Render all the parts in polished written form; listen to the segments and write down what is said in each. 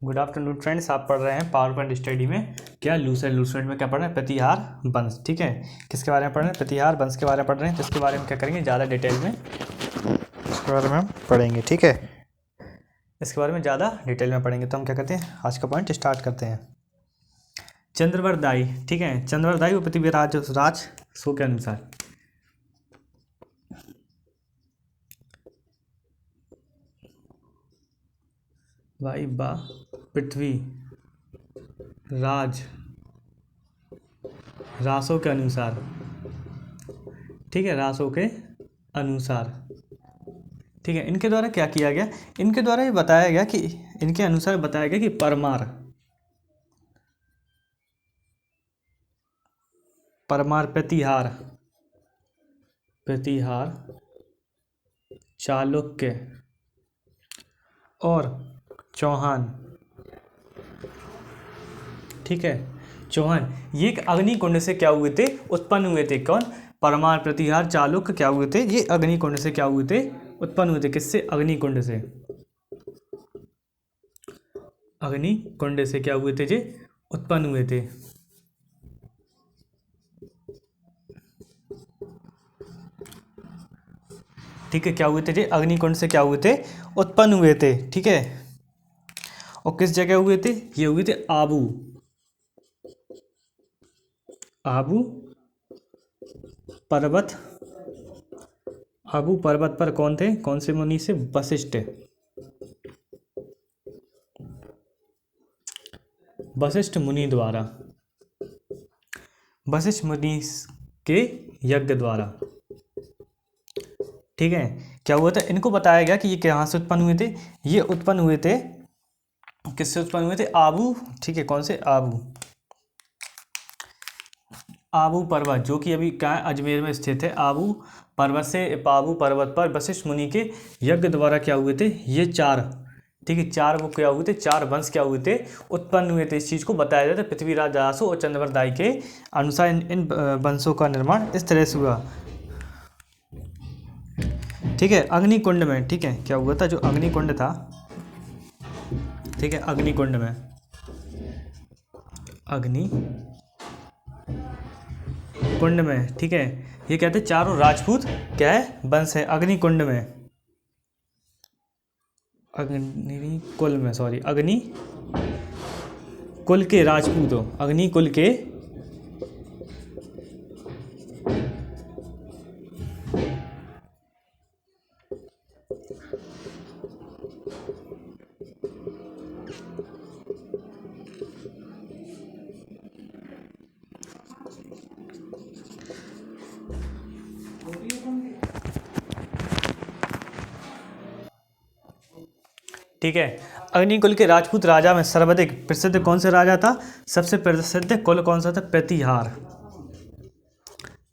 Good afternoon friends, आप पढ़ रहे हैं पावर पॉइंट स्टडी में क्या लूसेंट में क्या पढ़ रहे हैं, प्रतिहार वंश। ठीक है, किसके बारे में पढ़ रहे हैं? प्रतिहार वंश के बारे में पढ़ रहे हैं। जिसके बारे में क्या करेंगे, ज़्यादा डिटेल में इसके बारे में हम पढ़ेंगे। ठीक है, इसके बारे में ज़्यादा डिटेल में पढ़ेंगे। तो हम क्या करते हैं, आज का पॉइंट स्टार्ट करते हैं। चंद्रवरदाई, ठीक है, चंद्रवरदाई वो पृथ्वी राज शो के अनुसार वाई बा पृथ्वी राज रासों के अनुसार, ठीक है, रासों के अनुसार। ठीक है, इनके द्वारा क्या किया गया, इनके द्वारा ये बताया गया कि इनके अनुसार बताया गया कि परमार प्रतिहार चालुक्य और चौहान, ठीक है, चौहान, ये एक अग्निकुंड से क्या हुए थे, उत्पन्न हुए थे। कौन? परमार, प्रतिहार, चालुक्य क्या हुए थे, ये अग्निकुंड से क्या हुए थे, उत्पन्न हुए थे। किससे? अग्निकुंड से। अग्निकुंड से क्या हुए थे, जे उत्पन्न हुए थे। ठीक है, क्या हुए थे जे अग्निकुंड से क्या हुए थे, उत्पन्न हुए थे। ठीक है, और किस जगह हुए थे, ये हुए थे आबू पर्वत। आबू पर्वत पर कौन थे, कौन से मुनि से? वशिष्ठ मुनि द्वारा, वशिष्ठ मुनि के यज्ञ द्वारा। ठीक है, क्या हुआ था, इनको बताया गया कि ये कहाँ से उत्पन्न हुए थे, ये उत्पन्न हुए थे, किससे उत्पन्न हुए थे? आबू। ठीक है, कौन से? आबू पर्वत, जो कि अभी क्या है, अजमेर में स्थित है। आबू पर्वत पर वशिष्ठ मुनि के यज्ञ द्वारा क्या हुए थे, ये चार, ठीक है, चार वो क्या हुए थे, चार वंश क्या हुए थे, उत्पन्न हुए थे। इस चीज़ को बताया जाता है पृथ्वीराज रासो और चंद्रवरदाई के अनुसार इन वंशों का निर्माण इस तरह से हुआ। ठीक है, अग्निकुंड में, ठीक है, क्या हुआ था, जो अग्निकुंड था, ठीक है, अग्निकुंड में, ठीक है, ये कहते हैं चारों राजपूत क्या है, वंश है। अग्निकुंड में, अग्निकुल के राजपूत हो, अग्निकुल के ठीक है, अग्निकुल के राजपूत राजा में सर्वाधिक प्रसिद्ध कौन से राजा था? सबसे प्रसिद्ध कुल कौन सा था? प्रतिहार।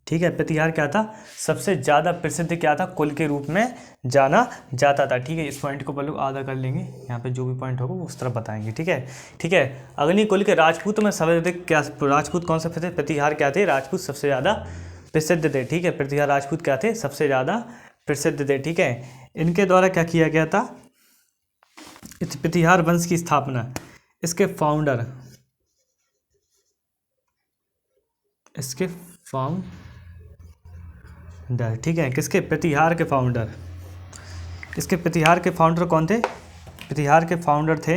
ठीक है, प्रतिहार क्या था, सबसे ज़्यादा प्रसिद्ध क्या था, कुल के रूप में जाना जाता था। ठीक है, इस पॉइंट को पहले आधा कर लेंगे, यहाँ पे जो भी पॉइंट होगा वो उस तरफ बताएंगे। ठीक है, ठीक है, अग्निकुल के राजपूत में सर्वाधिक क्या, राजपूत कौन सा थे? प्रतिहार क्या थे, राजपूत सबसे ज़्यादा प्रसिद्ध थे। ठीक है, प्रतिहार राजपूत क्या थे, सबसे ज़्यादा प्रसिद्ध थे। ठीक है, इनके द्वारा क्या किया गया था, प्रतिहार वंश की स्थापना, इसके फाउंडर, ठीक है, किसके? प्रतिहार के फाउंडर। इसके प्रतिहार के फाउंडर कौन थे? प्रतिहार के फाउंडर थे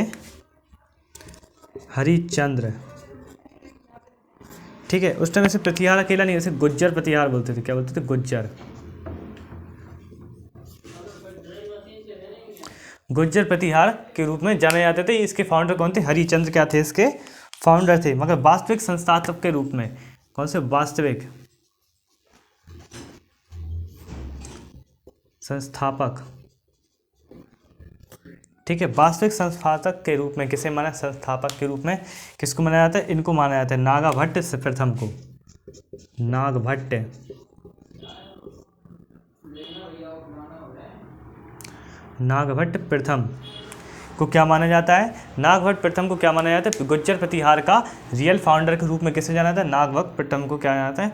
हरिश्चंद्र। ठीक है, उस टाइम से प्रतिहार अकेला नहीं, जैसे गुज्जर प्रतिहार बोलते थे। क्या बोलते थे? गुज्जर प्रतिहार के रूप में जाने जाते थे। इसके फाउंडर कौन थे? हरिश्चंद्र क्या थे, इसके फाउंडर थे। मगर वास्तविक संस्थापक के रूप में कौन से? वास्तविक संस्थापक। ठीक है, वास्तविक संस्थापक के रूप में किसे माना? संस्थापक के रूप में किसको माना जाता है? इनको माना जाता है नागभट्ट प्रथम को। नागभट्ट प्रथम को क्या माना जाता है? नागभट्ट प्रथम को क्या माना जाता है? गुज्जर प्रतिहार का रियल फाउंडर के रूप में किसे जाना जाता है? नागभट्ट प्रथम को क्या जाना जाता है?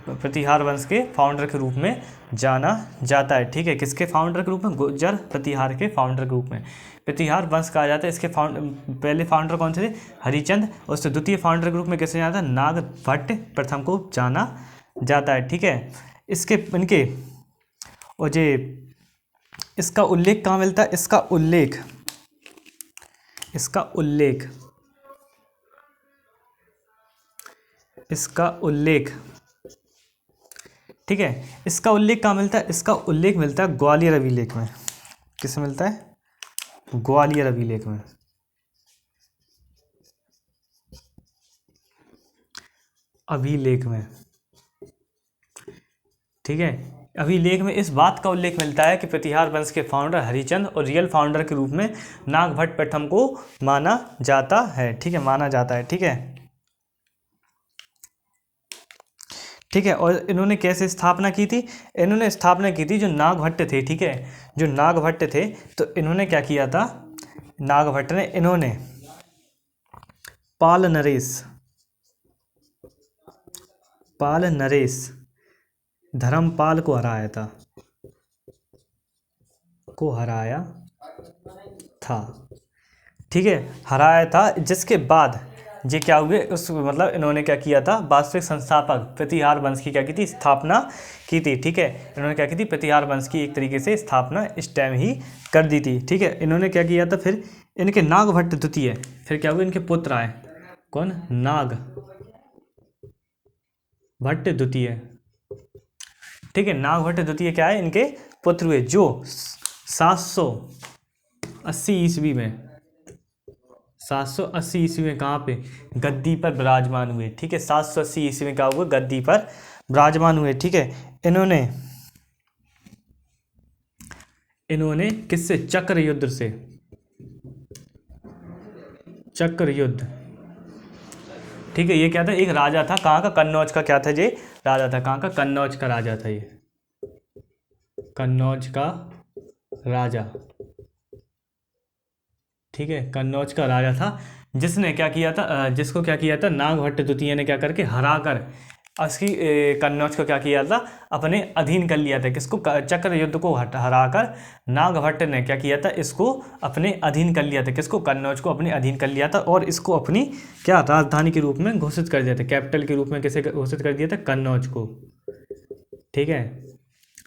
प्रतिहार वंश के फाउंडर के रूप में जाना जाता है। ठीक है, किसके फाउंडर के रूप में? गुर्जर प्रतिहार के फाउंडर के रूप में प्रतिहार वंश कहा जाता है। इसके पहले फाउंडर कौन से थे? हरिचंद। और उससे द्वितीय फाउंडर के रूप में कैसे जाता है? नागभट्ट प्रथम को जाना जाता है। ठीक है, इसके इनके और जे इसका उल्लेख कहाँ मिलता है? इसका उल्लेख ठीक है, इसका उल्लेख कहाँ मिलता है? इसका उल्लेख मिलता है ग्वालियर अभिलेख में। किस मिलता है? ग्वालियर अभिलेख में। ठीक है, अभिलेख में इस बात का उल्लेख मिलता है कि प्रतिहार वंश के फाउंडर हरिचंद और रियल फाउंडर के रूप में नागभट्ट प्रथम को माना जाता है। ठीक है, माना जाता है। ठीक है, ठीक है। और इन्होंने कैसे स्थापना की थी? इन्होंने स्थापना की थी जो नागभट्ट थे। ठीक है, जो नागभट्ट थे तो इन्होंने क्या किया था? नागभट्ट ने इन्होंने पाल नरेश धर्मपाल को हराया था। ठीक है, हराया था, जिसके बाद ये क्या हुए? उस मतलब इन्होंने क्या किया था? वास्तविक संस्थापक प्रतिहार वंश की क्या की थी? स्थापना की थी। ठीक है, इन्होंने क्या की थी? प्रतिहार वंश की एक तरीके से स्थापना इस टाइम ही कर दी थी। ठीक है, इन्होंने क्या किया था? फिर इनके नागभट्ट द्वितीय, फिर क्या हुए? इनके पुत्र आए। कौन? नागभट्ट द्वितीय। ठीक है, नागभट्ट द्वितीय क्या है? इनके पुत्र हुए, जो 780 ईस्वी में कहाँ पे? गद्दी पर विराजमान हुए। ठीक है, 780 ईस्वी में क्या हुए? गद्दी पर विराजमान हुए। ठीक है, इन्होंने किससे? चक्र युद्ध। ठीक है, ये क्या था? एक राजा था। कहाँ का? कन्नौज का। क्या था ये? राजा था। कहाँ का? कन्नौज का राजा था ये। कन्नौज का राजा। ठीक है, कन्नौज का राजा था, जिसने क्या किया था? जिसको क्या किया था? नागभट्ट द्वितीय ने क्या करके? हराकर उसकी कन्नौज को क्या किया था? अपने अधीन कर लिया था। किसको? चक्र युद्ध को हराकर नागभट्ट ने क्या किया था? इसको अपने अधीन कर लिया था। किसको? कन्नौज को अपने अधीन कर लिया था, और इसको अपनी क्या राजधानी के रूप में घोषित कर दिया था। कैपिटल के रूप में कैसे घोषित कर दिया था? कन्नौज को। ठीक है,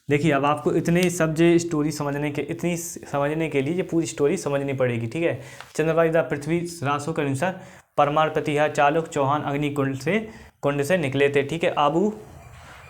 देखिए अब आपको इतने सब जो स्टोरी इतनी समझने के लिए ये पूरी स्टोरी समझनी पड़ेगी। ठीक है, चंद्रभाई द पृथ्वी रासो के अनुसार परमार प्रतिहार चालुक्य चौहान कुंड से निकले थे। ठीक है, आबू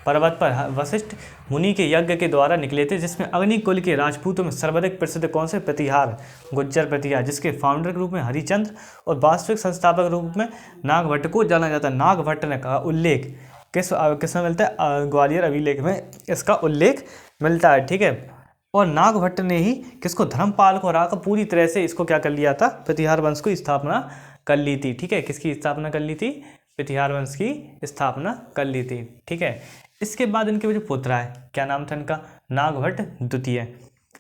पर्वत पर वशिष्ठ मुनि के यज्ञ के द्वारा निकले थे, जिसमें अग्निकुल के राजपूतों में सर्वाधिक प्रसिद्ध कौन से? प्रतिहार, गुज्जर प्रतिहार, जिसके फाउंडर के रूप में हरिचंद्र और वास्तविक संस्थापक के रूप में नागभट्ट को जाना जाता है। नागभट्ट ने कहा उल्लेख किसमें मिलता है? ग्वालियर अभिलेख में इसका उल्लेख मिलता है। ठीक है, और नागभट्ट ने ही किसको? धर्मपाल को हराकर पूरी तरह से इसको क्या कर लिया था? प्रतिहार वंश को स्थापना कर ली थी। ठीक है, किसकी स्थापना कर ली थी? प्रतिहार वंश की स्थापना कर ली थी। ठीक है, इसके बाद इनके जो पुत्र आए, क्या नाम था इनका? नागभट्ट द्वितीय।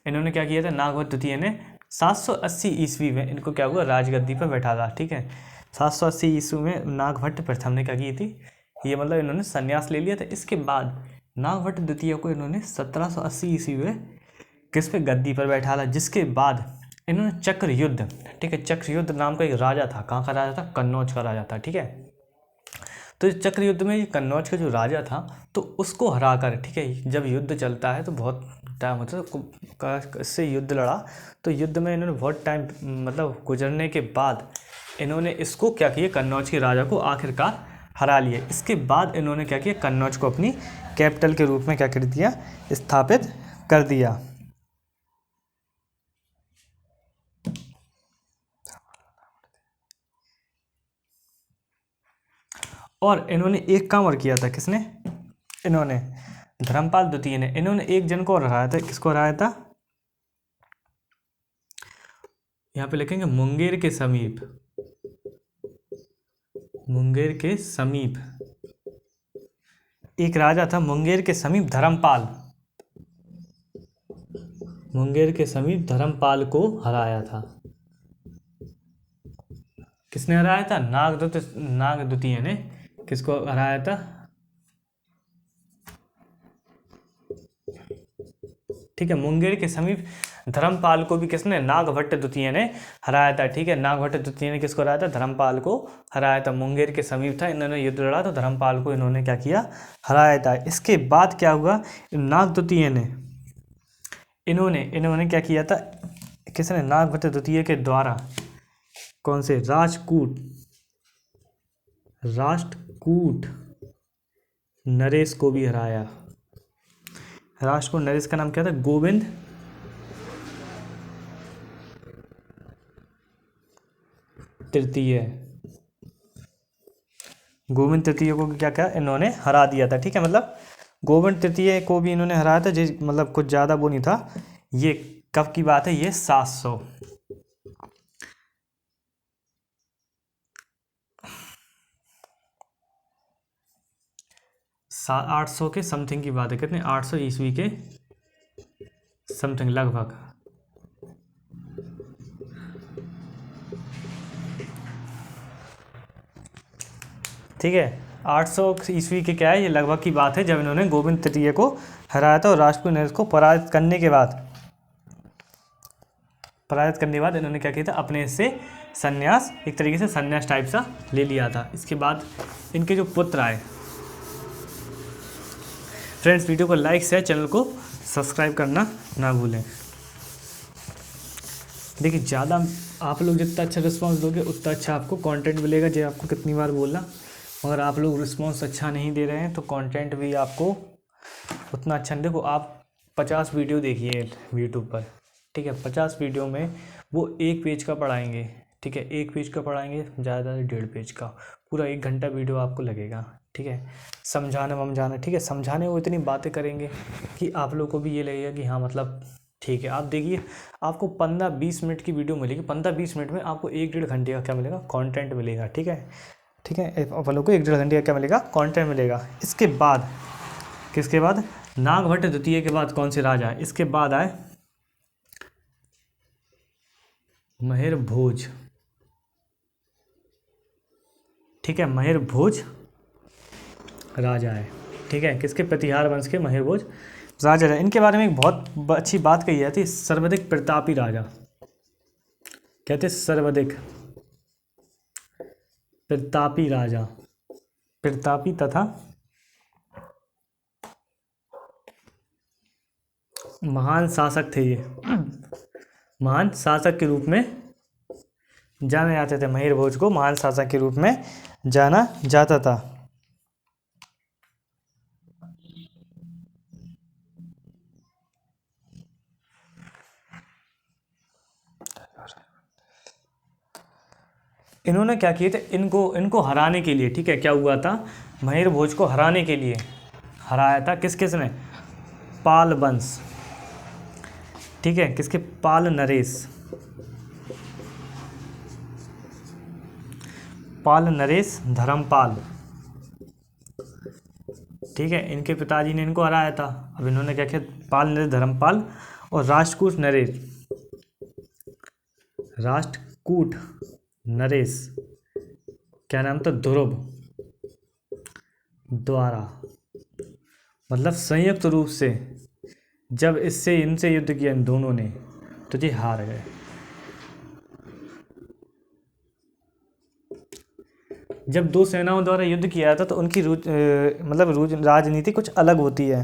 इन्होंने क्या किया था? नागभट्ट द्वितीय ने 780 ईस्वी में इनको क्या हुआ? राजगद्दी पर बैठा था। ठीक है, 780 ईस्वी में नागभट्ट प्रथम ने क्या की थी? ये मतलब इन्होंने संन्यास ले लिया था। इसके बाद नागभट्ट द्वितीय को इन्होंने 1780 ईस्वी में किस पे? गद्दी पर बैठा था, जिसके बाद इन्होंने चक्र युद्ध, ठीक है, चक्र युद्ध नाम का एक राजा था। कहाँ का राजा था? कन्नौज का राजा था। ठीक है, तो चक्र युद्ध में कन्नौज का जो राजा था तो उसको हराकर, ठीक है, जब युद्ध चलता है तो बहुत टाइम होता है, इससे युद्ध लड़ा, तो युद्ध में इन्होंने बहुत टाइम मतलब गुजरने के बाद इन्होंने इसको क्या किया? कन्नौज के राजा को आखिरकार हरा लिए। इसके बाद इन्होंने क्या किया? कन्नौज को अपनी कैपिटल के रूप में क्या कर दिया? स्थापित कर दिया। और इन्होंने एक काम और किया था। किसने? इन्होंने धर्मपाल द्वितीय ने इन्होंने एक जन को हराया था। किसको हराया था? यहाँ पे लिखेंगे मुंगेर के समीप। मुंगेर के समीप एक राजा था, मुंगेर के समीप धर्मपाल। मुंगेर के समीप धर्मपाल को हराया था। किसने हराया था? नाग द्वितीय ने किसको हराया था? ठीक है, मुंगेर के समीप धर्मपाल को भी किसने, नागभट्ट द्वितीय ने हराया था। ठीक है, नागभट्ट द्वितीय ने किसको हराया था, धर्मपाल को हराया था। मुंगेर के समीप था, इन्होंने युद्ध लड़ा तो धर्मपाल को इन्होंने क्या किया, हराया था। इसके बाद क्या हुआ, नाग द्वितीय ने इन्होंने क्या किया था, किसने, नागभट्ट द्वितीय के द्वारा कौन से, राष्ट्रकूट नरेश को भी हराया। राष्ट्रकूट नरेश का नाम क्या था, गोविंद तृतीय। गोविंद तृतीय को क्या क्या इन्होंने हरा दिया था। ठीक है, मतलब गोविंद तृतीय को भी इन्होंने हराया था, जिस मतलब कुछ ज़्यादा वो नहीं था। ये कब की बात है, ये 700 800 के समथिंग की बात है। कितने, 800 ईस्वी के समथिंग लगभग। ठीक है, 800 ईस्वी के क्या है, ये लगभग की बात है, जब इन्होंने गोविंद तृतीय को हराया था और राष्ट्रकूट नरेश को पराजित करने के बाद इन्होंने क्या किया था, अपने से संन्यास, एक तरीके से संन्यास टाइप सा ले लिया था। इसके बाद इनके जो पुत्र आए। फ्रेंड्स, वीडियो को लाइक शेयर, चैनल को सब्सक्राइब करना ना भूलें। देखिए, ज़्यादा आप लोग जितना अच्छा रिस्पांस दोगे उतना अच्छा आपको कंटेंट मिलेगा। जो आपको कितनी बार बोलना, मगर आप लोग रिस्पांस अच्छा नहीं दे रहे हैं तो कंटेंट भी आपको उतना अच्छा नहीं। देखो, आप 50 वीडियो देखिए यूट्यूब पर, ठीक है, 50 वीडियो में वो 1 पेज का पढ़ाएंगे। ठीक है, 1 पेज का पढ़ाएंगे, ज़्यादा 1.5 पेज का, पूरा 1 घंटा वीडियो आपको लगेगा। ठीक है, समझाना, ठीक है, समझाने वो इतनी बातें करेंगे कि आप लोग को भी ये लगेगा कि हाँ मतलब ठीक है। आप देखिए, आपको 15-20 मिनट की वीडियो मिलेगी, 15-20 मिनट में आपको 1-1.5 घंटे का क्या मिलेगा, कंटेंट मिलेगा। ठीक है, आप लोग को 1-1.5 घंटे का क्या मिलेगा, कंटेंट मिलेगा। इसके बाद किसके बाद, नागभट्ट द्वितीय के बाद कौन से राजा है, इसके बाद आए महेर भोज। ठीक है, महेर भोज राजा है। ठीक है, किसके, प्रतिहार वंश के महेर भोज राजा है। इनके बारे में एक बहुत अच्छी बात कही जाती है, सर्वाधिक प्रतापी राजा। कहते सर्वाधिक प्रतापी राजा, प्रतापी तथा महान शासक थे ये। महान शासक के रूप में जाने जाते थे, महेर भोज को महान शासक के रूप में जाना जाता था। इन्होंने क्या किए थे, इनको हराने के लिए, ठीक है, क्या हुआ था, महेर भोज को हराने के लिए हराया था किसने, पाल वंश। ठीक है, किसके, पाल नरेश धर्मपाल। ठीक है, इनके पिताजी ने इनको हराया था। अब इन्होंने क्या किया, पाल नरेश धर्मपाल और राष्ट्रकूट नरेश क्या नाम था, ध्रुव द्वारा, मतलब संयुक्त रूप से जब इनसे युद्ध किया इन दोनों ने तो ये हार गए। जब 2 सेनाओं द्वारा युद्ध किया था तो उनकी राजनीति कुछ अलग होती है।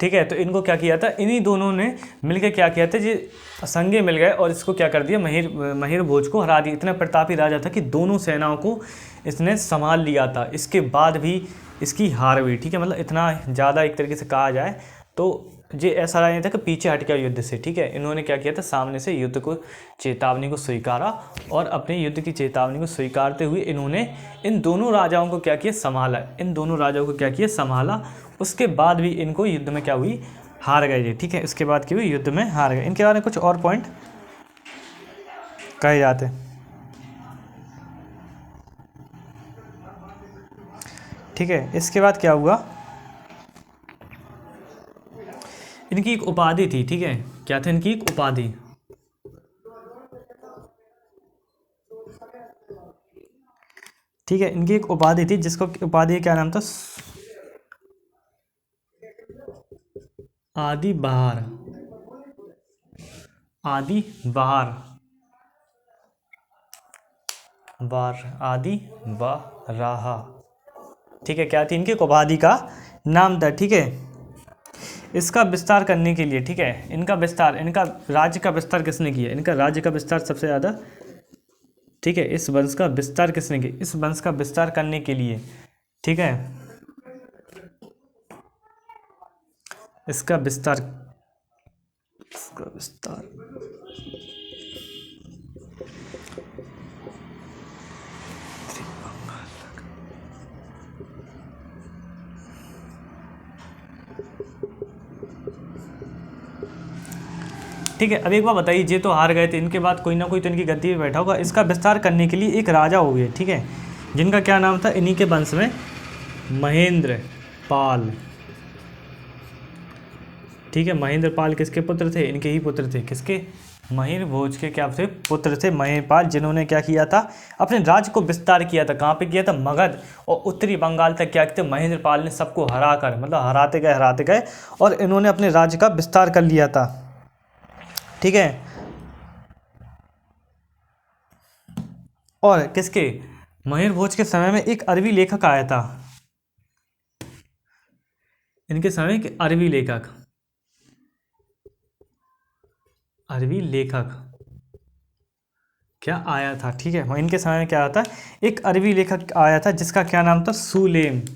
ठीक है, तो इनको क्या किया था, इन्हीं दोनों ने मिलकर क्या किया था, ये संगे मिल गए और इसको क्या कर दिया, महेर भोज को हरा दिया। इतना प्रतापी राजा था कि दोनों सेनाओं को इसने संभाल लिया था। इसके बाद भी इसकी हार हुई। ठीक है, मतलब इतना ज़्यादा एक तरीके से कहा जाए तो ये ऐसा नहीं था कि पीछे हट गया युद्ध से। ठीक है, इन्होंने क्या किया था, सामने से युद्ध को, चेतावनी को स्वीकारा और अपने युद्ध की चेतावनी को स्वीकारते हुए इन्होंने इन दोनों राजाओं को क्या किया, संभाला। उसके बाद भी इनको युद्ध में क्या हुई, हार गए ये। ठीक है, इसके बाद की हुई, युद्ध में हार गए। इनके बारे में कुछ और पॉइंट कहे जाते हैं। ठीक है, इसके बाद क्या हुआ, इनकी एक उपाधि थी। ठीक है, क्या था इनकी एक उपाधि, ठीक है, इनकी एक उपाधि थी जिसको उपाधि क्या नाम था, आदि बहार, आदि बहार, बार, आदि बराहा। ठीक है, क्या थी इनकी उपाधि का नाम था। ठीक है, इसका विस्तार करने के लिए, ठीक है, इनका विस्तार, इनका राज्य का विस्तार किसने किया, इनका राज्य का विस्तार सबसे ज़्यादा, ठीक है, इस वंश का विस्तार किसने किया, इस वंश का विस्तार करने के लिए, ठीक है, इसका विस्तार, इसका विस्तार, ठीक है। अब एक बार बताइए, ये तो हार गए थे, इनके बाद कोई ना कोई तो इनकी गद्दी पे बैठा होगा। इसका विस्तार करने के लिए एक राजा हो गए, ठीक है, जिनका क्या नाम था, इन्हीं के वंश में महेंद्र पाल। ठीक है, महेंद्र पाल किसके पुत्र थे, इनके ही पुत्र थे, किसके, महेंद्र भोज के क्या थे, पुत्र थे महेंद्र पाल, जिन्होंने क्या किया था, अपने राज्य को विस्तार किया था। कहाँ पे किया था, मगध और उत्तरी बंगाल तक क्या किया, महेंद्र पाल ने सबको हरा कर, मतलब हराते गए और इन्होंने अपने राज्य का विस्तार कर लिया था। ठीक है, और किसके, महेंद्र भोज के समय में एक अरबी लेखक आया था, इनके समय के अरबी लेखक, अरबी लेखक क्या आया था। ठीक है, इनके समय में क्या आया था, एक अरबी लेखक आया था जिसका क्या नाम था, सुलेमान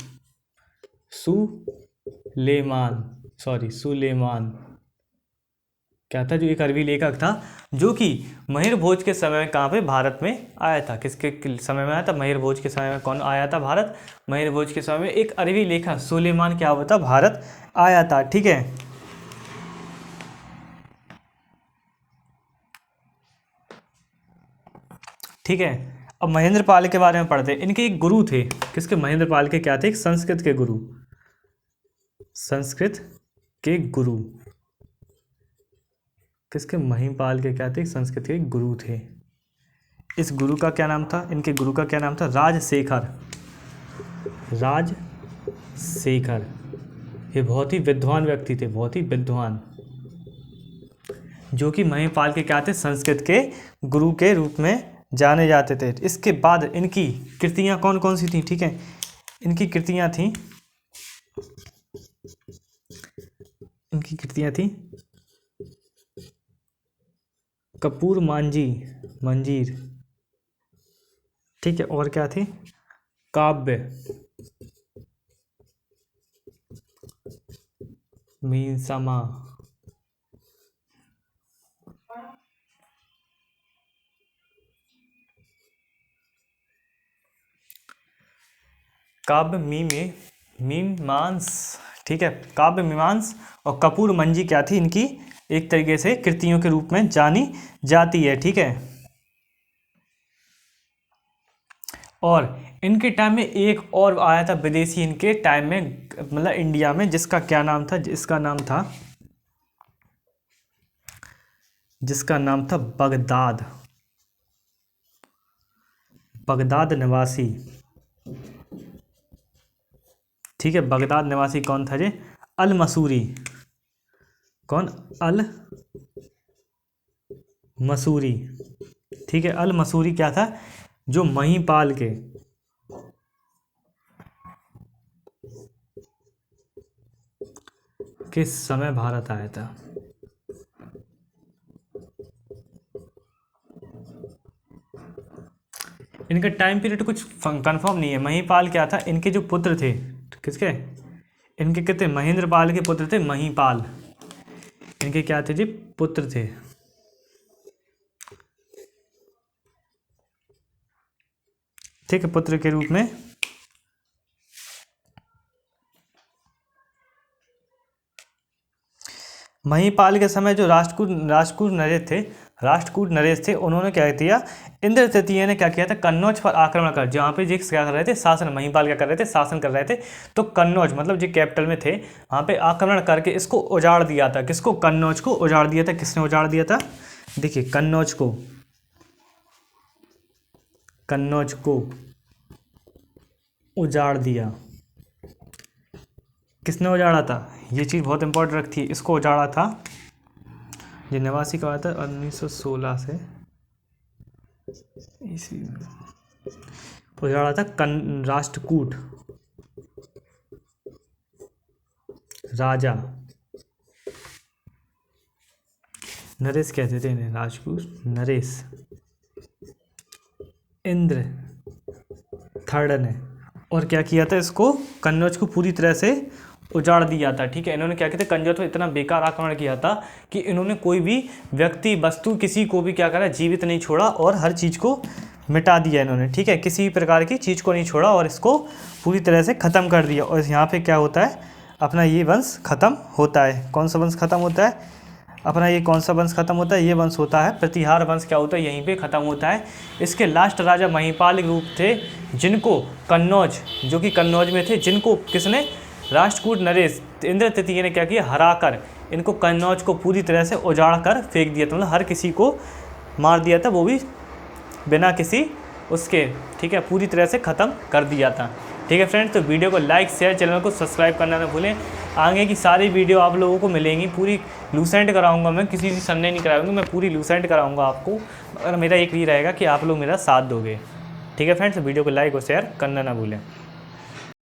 क्या था, जो एक अरबी लेखक था, जो कि महेंद्र भोज के समय में कहाँ पे, भारत में आया था। किसके समय में आया था, महेंद्र भोज के समय में कौन आया था, भारत, महेंद्र भोज के समय में एक अरबी लेखक सुलेमान क्या हुआ था, भारत आया था। ठीक है, ठीक है। अब महेंद्र पाल के बारे में पढ़ते हैं। इनके एक गुरु थे, किसके, महेंद्र पाल के क्या थे, एक संस्कृत के गुरु, संस्कृत के गुरु, किसके, महिपाल के क्या थे, संस्कृत के गुरु थे। इस गुरु का क्या नाम था, इनके गुरु का क्या नाम था, राजशेखर, राजशेखर। ये बहुत ही विद्वान व्यक्ति थे, बहुत ही विद्वान, जो कि महिपाल के क्या थे, संस्कृत के गुरु के रूप में जाने जाते थे। इसके बाद इनकी कृतियां कौन कौन सी थी, ठीक है, इनकी कृतियां थी, इनकी कृतियां थी कपूर मंजीर, ठीक है, और क्या थी, काव्य मीसमा, काव्य मीमांस, ठीक है, काव्य मीमांस और कपूर मंजी क्या थी, इनकी एक तरीके से कृतियों के रूप में जानी जाती है। ठीक है, और इनके टाइम में एक और आया था विदेशी, इनके टाइम में, मतलब इंडिया में, जिसका क्या नाम था, जिसका नाम था बगदाद निवासी। ठीक है, बगदाद निवासी कौन था जी, अल मसूरी, कौन, अल मसूरी। ठीक है, अल मसूरी क्या था, जो महिपाल के किस समय भारत आया था। इनका टाइम पीरियड कुछ कंफर्म नहीं है। महिपाल क्या था, इनके जो पुत्र थे, किसके, इनके कितने, महेंद्र पाल के पुत्र थे महिपाल, इनके क्या थे जी, पुत्र थे। ठीक है, पुत्र के रूप में महिपाल के समय जो राष्ट्रकूट नरेश थे, उन्होंने क्या किया, इंद्र तृतीय ने क्या किया था, कन्नौज पर आक्रमण कर, जहाँ पे जी क्या कर रहे थे, शासन, महिपाल क्या कर रहे थे, शासन कर रहे थे, तो कन्नौज मतलब जी कैपिटल में थे, वहाँ पे आक्रमण करके इसको उजाड़ दिया था। किसको, कन्नौज को उजाड़ दिया था। किसने उजाड़ दिया था, देखिए, कन्नौज को उजाड़ दिया, किसने उजाड़ा था, ये चीज़ बहुत इंपॉर्टेंट रखती है। इसको उजाड़ा था, ये 89 का था 1916 से इसी उजाड़ा था राष्ट्रकूट राजा नरेश कहते थे इन्हें, राजपूत नरेश इंद्र थर्ड ने। और क्या किया था, इसको कन्नौज को पूरी तरह से उजाड़ दिया था। ठीक है, इन्होंने क्या किया था, कन्नौज में इतना बेकार आक्रमण किया था कि इन्होंने कोई भी व्यक्ति वस्तु किसी को भी क्या करा, जीवित नहीं छोड़ा और हर चीज़ को मिटा दिया इन्होंने। ठीक है, किसी भी प्रकार की चीज़ को नहीं छोड़ा और इसको पूरी तरह से ख़त्म कर दिया। और यहाँ पे क्या होता है, अपना ये वंश ख़त्म होता है। कौन सा वंश ख़त्म होता है अपना, ये कौन सा वंश ख़त्म होता है, ये वंश होता है प्रतिहार वंश। क्या होता है, यहीं पे ख़त्म होता है। इसके लास्ट राजा महिपाल रूप थे, जिनको कन्नौज, जो कि कन्नौज में थे, जिनको किसने, राष्ट्रकूट नरेश इंद्र तृतीय ने क्या किया, हराकर इनको कन्नौज को पूरी तरह से उजाड़ कर फेंक दिया था। मतलब हर किसी को मार दिया था, वो भी बिना किसी उसके, ठीक है, पूरी तरह से ख़त्म कर दिया था। ठीक है फ्रेंड्स, तो वीडियो को लाइक शेयर, चैनल को सब्सक्राइब करना ना भूलें। आगे की सारी वीडियो आप लोगों को मिलेंगी, पूरी लूसेंट कराऊंगा मैं, किसी से संडे नहीं कराऊंगा मैं, पूरी लूसेंट कराऊंगा आपको। और मेरा एक ही रहेगा कि आप लोग मेरा साथ दोगे। ठीक है फ्रेंड्स, वीडियो को लाइक और शेयर करना ना भूलें।